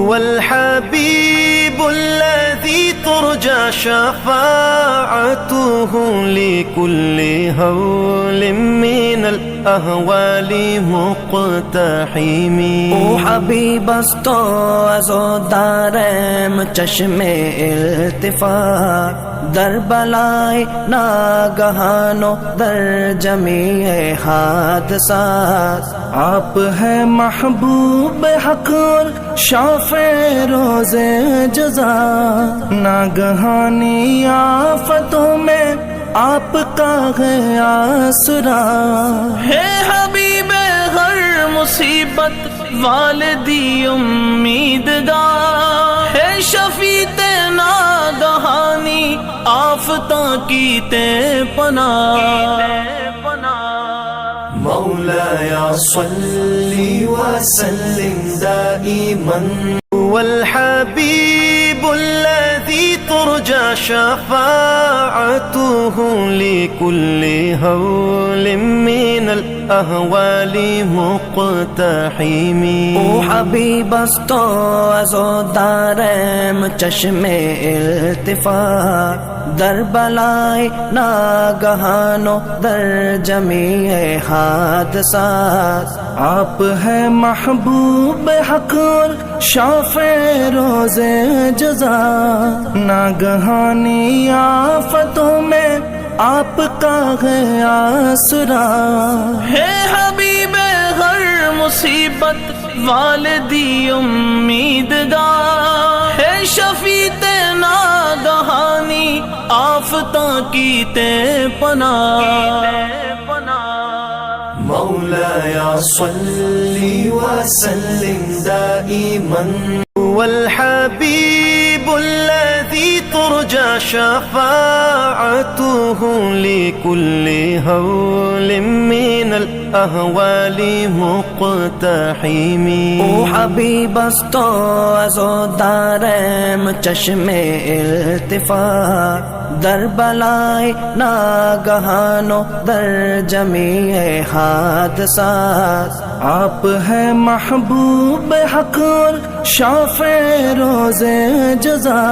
هو الحبيب الذي ترجى شفاعته لكل هول من الأهوال مقتحم. او حبیب است تو از و دارم چشم التفات، در بلای ناگہان و در جمیع حادثات. آپ ہے محبوب حق اور شافع روز جزا، ناگہانی آفتوں میں آپ کا ہے آسرا. ہے حبیب ہر مصیبت والدی امیدگار، ہے شفیع ناگہانی آفتاں کی تے پناہ. مولاي صل وسلم دائما. هو الحبيب الذي ترجى شفاعته لكل هول من الأهوال مقتحم. او حبیب است تو از و دارم چشم التفات، در بلای ناگہان و در جمیع حادثات. آپ ہے محبوب حق اور شافع روز جزا، ناگہانی آفتوں میں آپ کا ہے آسرا. ہے حبیب ہر مصیبت والدی امیدگار، ہے شفیع ناگہانی آفتاں کی تے پناہ. مولاي صل وسلم دائما. هو الحبيب الذي ترجى شفاعته لكل هول من الأهوال مقتحم. او حبیب است تو از و دارم چشم التفات، در بلای ناگہان و در جمیع حادثات. آپ ہے محبوب حق اور شافع روز جزا،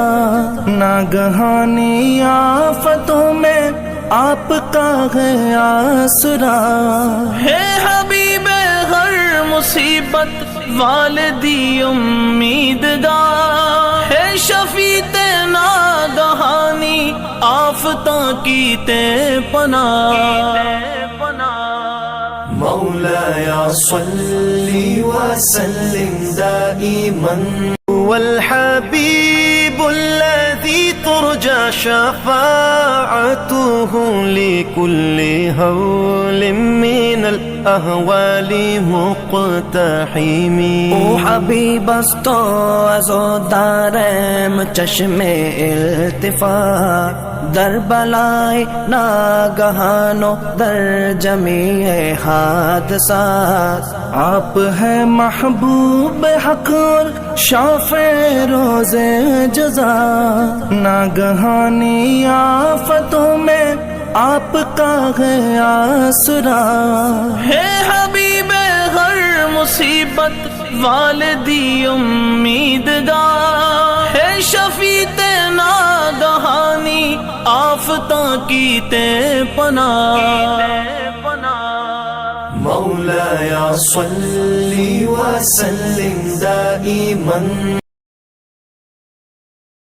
ناگہانی آفتوں میں آپ کا ہے آسرا. ہے حبیب ہر مصیبت والدی امیدگار، ہے شفیع ناگہانی آفتاں کی تے پناہ. مولاي صل وسلم دائما. هو الحبيب الذي ترجى شفاعته لكل هول من الأهوال مقتحم. او حبیب است تو از و دارم چشم التفات، در بلای ناگہان و در جمیع حادثات. آپ ہے محبوب حق اور شافع روز جزا، ناگہانی آفتوں میں آپ کا ہے آسرا. ہے حبیب ہر مصیبت والدی امیدگار، ہے شفیع ناگہانی آفتاں کی تے پناہ. مولاي صل وسلم دائما.